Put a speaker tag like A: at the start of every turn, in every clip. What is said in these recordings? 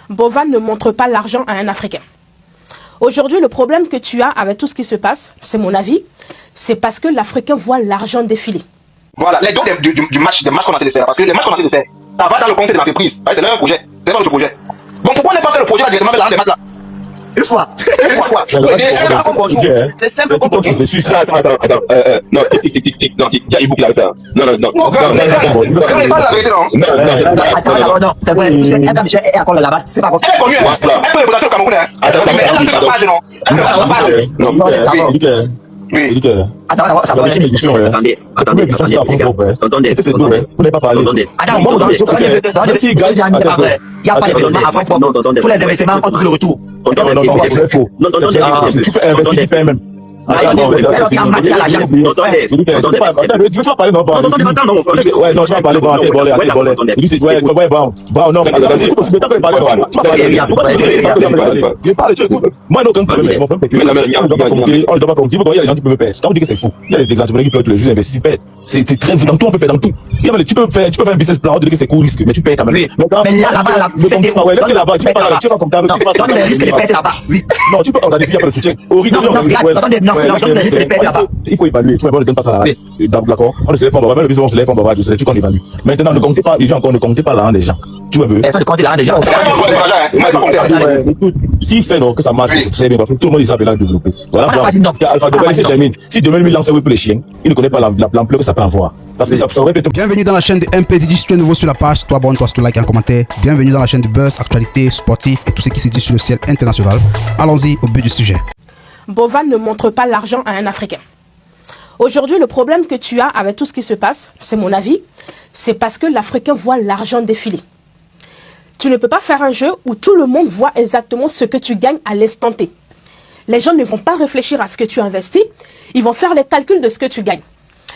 A: Bovan ne montre pas l'argent à un Africain. Aujourd'hui, le problème que tu as avec tout ce qui se passe, c'est mon avis, c'est parce que l'Africain voit l'argent défiler.
B: Voilà, les dons du match qu'on a fait de faire, parce que les matchs qu'on a fait de faire, ça va dans le compte de l'entreprise. C'est leur projet, c'est votre projet. Donc pourquoi ne pas faire le projet là directement avec l'argent des matchs là?
C: Une fois. C'est simple comme bonjour.
D: Attends. Non, tic. Non, il y a Ibou qui l'a fait. Non.
B: C'est pas la vérité, non.
C: Attends, c'est vrai. Elle est encore là-bas, c'est pas
B: Elle est connue, hein. Elle peut représenter au Cameroun, hein. Mais elle n'a pas de page, non.
D: Oui.
C: Attends, ça va. Attendez.
D: Vous n'avez pas parlé.
C: Attends, il n'y a pas d'investissement à fonds propres. Tous les investissements ont le retour.
D: Non, c'est faux. Tu peux investir, tu payes même.
C: Tu
D: veux pas parler, non? Ouais, non, je vais parler, moi, non, quand il ne doit pas compter. Il faut qu'il y a des gens qui peuvent perdre. Quand on dit que c'est fou, il y a des entrepreneurs qui peuvent tous les jours investir, perdre. C'est très fou. Dans tout, on peut perdre dans tout. Tu peux faire un business plan, on te dit que c'est court risque, mais tu perds quand même.
C: Mais là-bas,
D: laisse-le là-bas, tu peux pas comptable.
C: donne les risques de perdre là-bas. Oui.
D: Non, tu peux organiser, il n'y a pas de soutien. Il faut évaluer. Tu ne donnes pas ça là. D'accord. On ne se lève pas, même le business, on se lève pas, c'est tu qu'on évalue. Maintenant, ne comptez pas les gens, ne comptez pas l'argent des gens. Tu veux.
C: Personne ne compte l'argent des gens.
D: S'il fait non, que ça marche, c'est bien parce que tout le monde il s'appelle à développer. Voilà. Alpha Dubaï termine. Si demain il lance pour les chiens, il ne connaît pas l'ampleur que ça peut avoir. Parce que ça aurait pu être.
E: Bienvenue dans la chaîne de MPDJ. Si tu es nouveau sur la page, toi abonne-toi, toi like et un commentaire. Bienvenue dans la chaîne de Buzz, actualité, sportif et tout ce qui se dit sur le ciel international. Allons-y au but du sujet.
A: Bovan ne montre pas l'argent à un Africain. Aujourd'hui, le problème que tu as avec tout ce qui se passe, c'est mon avis, c'est parce que l'Africain voit l'argent défiler. Tu ne peux pas faire un jeu où tout le monde voit exactement ce que tu gagnes à l'instant T. Les gens ne vont pas réfléchir à ce que tu investis, ils vont faire les calculs de ce que tu gagnes.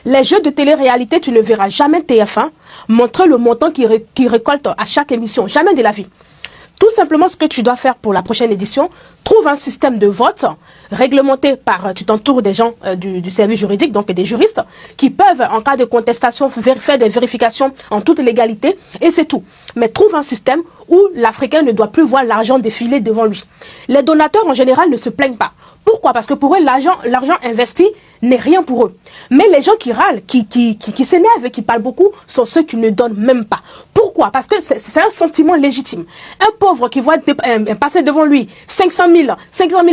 A: Les jeux de télé-réalité, tu ne verras jamais TF1 montrer le montant qu'ils récoltent à chaque émission, jamais de la vie. Tout simplement, ce que tu dois faire pour la prochaine édition, trouve un système de vote réglementé par, tu t'entoures des gens du service juridique, donc des juristes, qui peuvent, en cas de contestation, faire des vérifications en toute légalité, et c'est tout. Mais trouve un système où l'Africain ne doit plus voir l'argent défiler devant lui. Les donateurs, en général, ne se plaignent pas. Pourquoi? Parce que pour eux, l'argent investi n'est rien pour eux. Mais les gens qui râlent, qui s'énervent et qui parlent beaucoup, sont ceux qui ne donnent même pas. Pourquoi? Parce que c'est un sentiment légitime. Un pauvre qui voit passer devant lui 500 000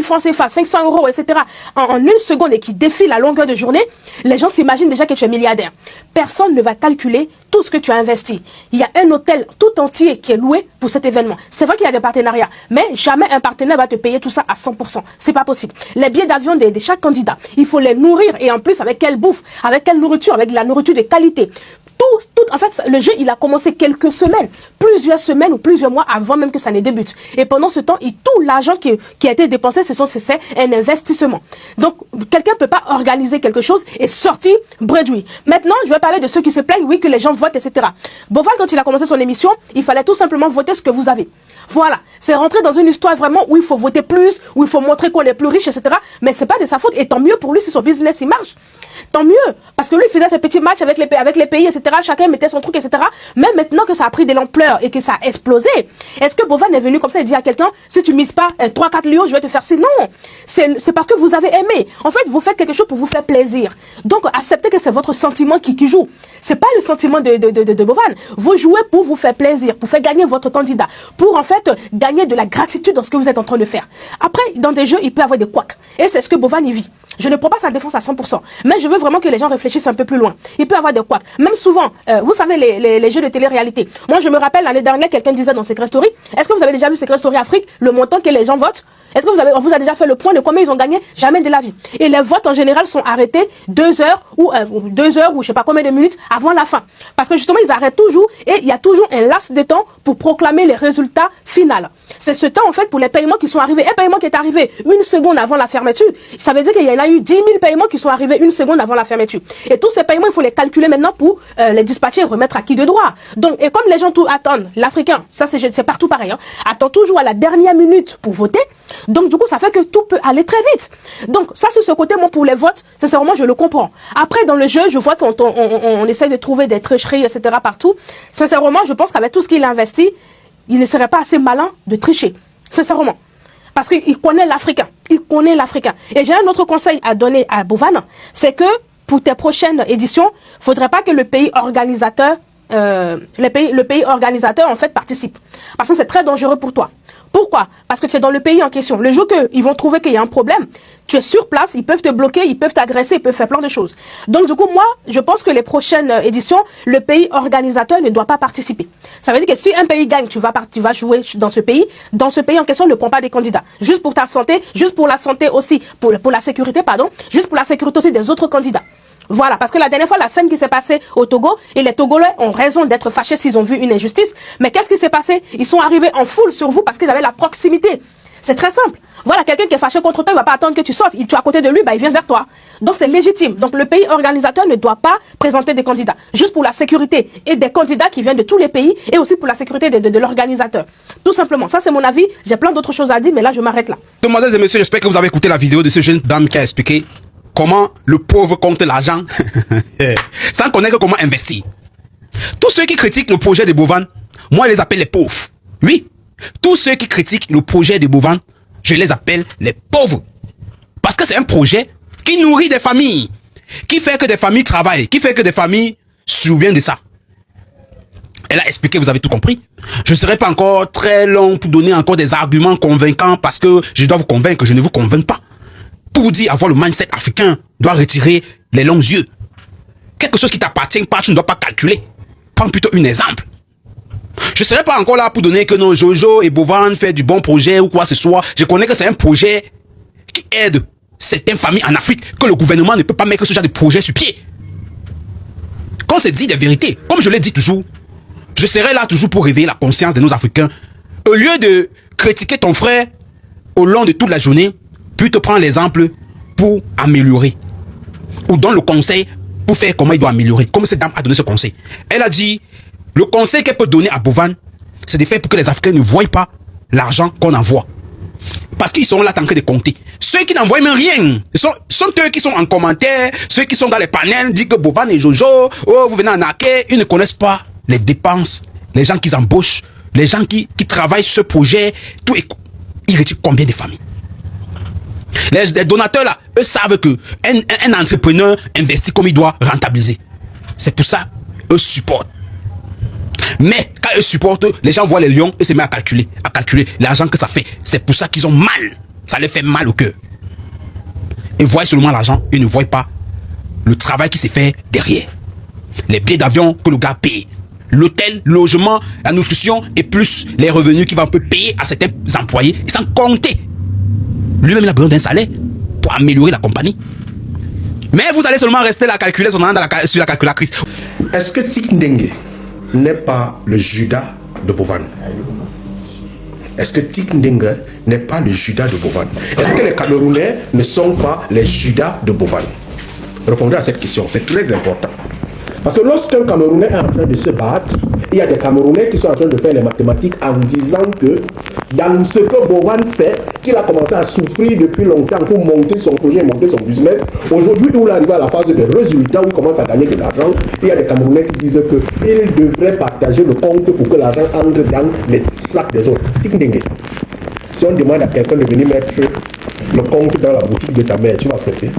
A: francs CFA, 500 euros, etc. en une seconde et qui défile à longueur de journée, les gens s'imaginent déjà que tu es milliardaire. Personne ne va calculer tout ce que tu as investi. Il y a un hôtel tout entier qui est loué pour cet événement. C'est vrai qu'il y a des partenariats, mais jamais un partenaire va te payer tout ça à 100%. C'est pas possible. Les billets d'avion de chaque candidat, il faut les nourrir et en plus avec quelle bouffe, avec quelle nourriture, avec de la nourriture de qualité. En fait, le jeu, il a commencé quelques semaines, plusieurs semaines ou plusieurs mois avant même que ça ne débute. Et pendant ce temps, tout l'argent qui a été dépensé, c'est un investissement. Donc, quelqu'un ne peut pas organiser quelque chose et sortir bredouille. Maintenant, je vais parler de ceux qui se plaignent, oui, que les gens votent, etc. Bovan, quand il a commencé son émission, il fallait tout simplement voter ce que vous avez. Voilà, c'est rentrer dans une histoire vraiment où il faut voter plus, où il faut montrer qu'on est plus riche, etc. Mais c'est pas de sa faute, et tant mieux pour lui si son business il marche. Tant mieux, parce que lui il faisait ses petits matchs avec les pays, etc. Chacun mettait son truc, etc. Mais maintenant que ça a pris de l'ampleur et que ça a explosé, est-ce que Bovan est venu comme ça et dit à quelqu'un, si tu mises pas 3-4 lions, je vais te faire ci? Non, c'est parce que vous avez aimé. En fait, vous faites quelque chose pour vous faire plaisir. Donc, acceptez que c'est votre sentiment qui joue. C'est pas le sentiment de Bovan. Vous jouez pour vous faire plaisir, pour faire gagner votre candidat, pour en fait gagner de la gratitude dans ce que vous êtes en train de faire. Après, dans des jeux, il peut y avoir des couacs. Et c'est ce que Bovan y vit. Je ne prends pas sa défense à 100%, mais je veux vraiment que les gens réfléchissent un peu plus loin. Il peut y avoir des couacs. Même souvent, vous savez, les jeux de télé-réalité. Moi, je me rappelle, l'année dernière, quelqu'un disait dans Secret Story, est-ce que vous avez déjà vu Secret Story Afrique, le montant que les gens votent? Est-ce que on vous a déjà fait le point de combien ils ont gagné? Jamais de la vie. Et les votes, en général, sont arrêtés 2 heures ou je sais pas combien de minutes avant la fin. Parce que justement, ils arrêtent toujours et il y a toujours un laps de temps pour proclamer les résultats finaux. C'est ce temps, en fait, pour les paiements qui sont arrivés. Un paiement qui est arrivé 1 seconde avant la fermeture, ça veut dire qu'il y en a eu 10 000 paiements qui sont arrivés 1 seconde avant la fermeture. Et tous ces paiements, il faut les calculer maintenant pour les dispatcher et remettre à qui de droit. Donc, et comme les gens tout attendent, l'Africain, ça c'est partout pareil, hein, attend toujours à la dernière minute pour voter. Donc, du coup, ça fait que tout peut aller très vite. Donc, ça, sur ce côté, moi, pour les votes, sincèrement, je le comprends. Après, dans le jeu, je vois qu'on essaie de trouver des tricheries, etc. partout. Sincèrement, je pense qu'avec tout ce qu'il a investi, il ne serait pas assez malin de tricher, sincèrement. Parce qu'il connaît l'Africain. Il connaît l'Africain. Et j'ai un autre conseil à donner à Bovan, c'est que pour tes prochaines éditions, il ne faudrait pas que le pays organisateur, le pays organisateur en fait participe. Parce que c'est très dangereux pour toi. Pourquoi? Parce que tu es dans le pays en question. Le jour qu'ils vont trouver qu'il y a un problème, tu es sur place, ils peuvent te bloquer, ils peuvent t'agresser, ils peuvent faire plein de choses. Donc du coup, moi, je pense que les prochaines éditions, le pays organisateur ne doit pas participer. Ça veut dire que si un pays gagne, tu vas jouer dans ce pays en question, ne prends pas des candidats. Juste pour ta santé, juste pour la santé aussi, pour la sécurité, pardon, juste pour la sécurité aussi des autres candidats. Voilà, parce que la dernière fois, la scène qui s'est passée au Togo, et les Togolais ont raison d'être fâchés s'ils ont vu une injustice, mais qu'est-ce qui s'est passé? Ils sont arrivés en foule sur vous parce qu'ils avaient la proximité. C'est très simple. Voilà, quelqu'un qui est fâché contre toi, il ne va pas attendre que tu sortes. Tu es à côté de lui, il vient vers toi. Donc c'est légitime. Donc le pays organisateur ne doit pas présenter des candidats. Juste pour la sécurité et des candidats qui viennent de tous les pays et aussi pour la sécurité de l'organisateur. Tout simplement. Ça, c'est mon avis. J'ai plein d'autres choses à dire, mais là, je m'arrête là.
E: Mesdames et messieurs, j'espère que vous avez écouté la vidéo de ce jeune dame qui a expliqué comment le pauvre compte l'argent sans connaître comment investir. Tous ceux qui critiquent le projet de Bovan, moi, je les appelle les pauvres. Oui. Tous ceux qui critiquent le projet de Bovan, je les appelle les pauvres. Parce que c'est un projet qui nourrit des familles, qui fait que des familles travaillent, qui fait que des familles se souviennent de ça. Elle a expliqué, vous avez tout compris. Je ne serai pas encore très long pour donner encore des arguments convaincants parce que je dois vous convaincre, je ne vous convainc pas. Pour vous dire, avoir le mindset africain doit retirer les longs yeux. Quelque chose qui t'appartient pas, tu ne dois pas calculer. Prends plutôt un exemple. Je ne serai pas encore là pour donner que non, Jojo et Bovan fait du bon projet ou quoi que ce soit. Je connais que c'est un projet qui aide certaines familles en Afrique, que le gouvernement ne peut pas mettre ce genre de projet sur pied. Quand on se dit des vérités, comme je l'ai dit toujours, je serai là toujours pour réveiller la conscience de nos Africains. Au lieu de critiquer ton frère au long de toute la journée, puis te prendre l'exemple pour améliorer. Ou donne le conseil pour faire comment il doit améliorer. Comme cette dame a donné ce conseil. Elle a dit, le conseil qu'elle peut donner à Bovan, c'est de faire pour que les Africains ne voient pas l'argent qu'on envoie. Parce qu'ils sont là en train de compter. Ceux qui n'envoient même rien, sont eux qui sont en commentaire, ceux qui sont dans les panels, disent que Bovan et Jojo, oh, vous venez en arquer, ils ne connaissent pas les dépenses, les gens qui embauchent, les gens qui travaillent sur ce projet, tout, ils retirent combien de familles. Les donateurs là, eux savent que un entrepreneur investit comme il doit rentabiliser. C'est pour ça, eux supportent. Mais quand eux supportent, les gens voient les lions et se mettent à calculer l'argent que ça fait. C'est pour ça qu'ils ont mal. Ça les fait mal au cœur. Ils voient seulement l'argent, ils ne voient pas le travail qui s'est fait derrière. Les billets d'avion que le gars paye, l'hôtel, le logement, la nutrition et plus les revenus qu'il va un peu payer à certains employés, sans compter. Lui-même il a besoin d'un salaire pour améliorer la compagnie. Mais vous allez seulement rester là à calculer son nom sur la calculatrice.
F: Est-ce que Tik Ndenge n'est pas le Judas de Bovan? Est-ce que Tik Ndenge n'est pas le Judas de Bovan? Est-ce que les Camerounais ne sont pas les Judas de Bovan? Répondez à cette question, c'est très important. Parce que lorsqu'un Camerounais est en train de se battre, il y a des Camerounais qui sont en train de faire les mathématiques en disant que dans ce que Bovan fait, qu'il a commencé à souffrir depuis longtemps pour monter son projet, monter son business, aujourd'hui où il arrive à la phase de résultats, où il commence à gagner de l'argent, il y a des Camerounais qui disent qu'il devrait partager le compte pour que l'argent entre dans les sacs des autres. Si on demande à quelqu'un de venir mettre le compte dans la boutique de ta mère, tu vas accepter?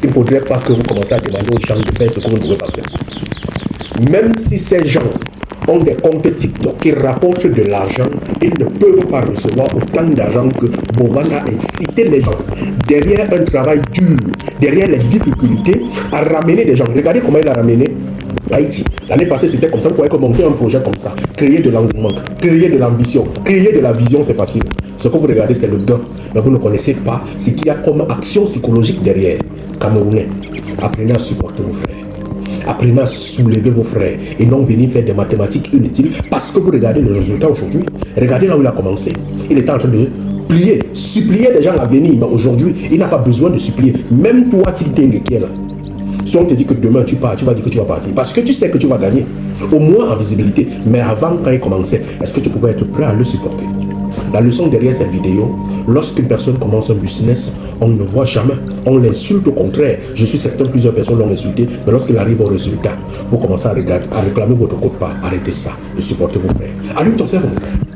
F: Il ne faudrait pas que vous commenciez à demander aux gens de faire ce que vous ne pouvez pas faire. Même si ces gens ont des comptes TikTok qui rapportent de l'argent, ils ne peuvent pas recevoir autant d'argent que Bovan a incité les gens, derrière un travail dur, derrière les difficultés, à ramener des gens. Regardez comment il a ramené Haïti. L'année passée, c'était comme ça. Vous pouvez monter un projet comme ça, créer de l'engouement, créer de l'ambition, créer de la vision, c'est facile. Ce que vous regardez, c'est le gain. Mais vous ne connaissez pas ce qu'il y a comme action psychologique derrière. Camerounais, apprenez à supporter vos frères. Apprenez à soulever vos frères et non venir faire des mathématiques inutiles parce que vous regardez le résultat aujourd'hui. Regardez là où il a commencé. Il était en train de prier, supplier des gens à venir. Mais aujourd'hui, il n'a pas besoin de supplier. Même toi, Tik Ndenge qui est là. Si on te dit que demain tu pars, tu vas dire que tu vas partir. Parce que tu sais que tu vas gagner. Au moins en visibilité. Mais avant, quand il commençait, est-ce que tu pouvais être prêt à le supporter? La leçon derrière cette vidéo, lorsqu'une personne commence un business, on ne voit jamais. On l'insulte au contraire. Je suis certain que plusieurs personnes l'ont insulté, mais lorsqu'il arrive au résultat, vous commencez à réclamer votre quote-part. Arrêtez ça et supportez vos frères. Allume ton cerveau, mon frère.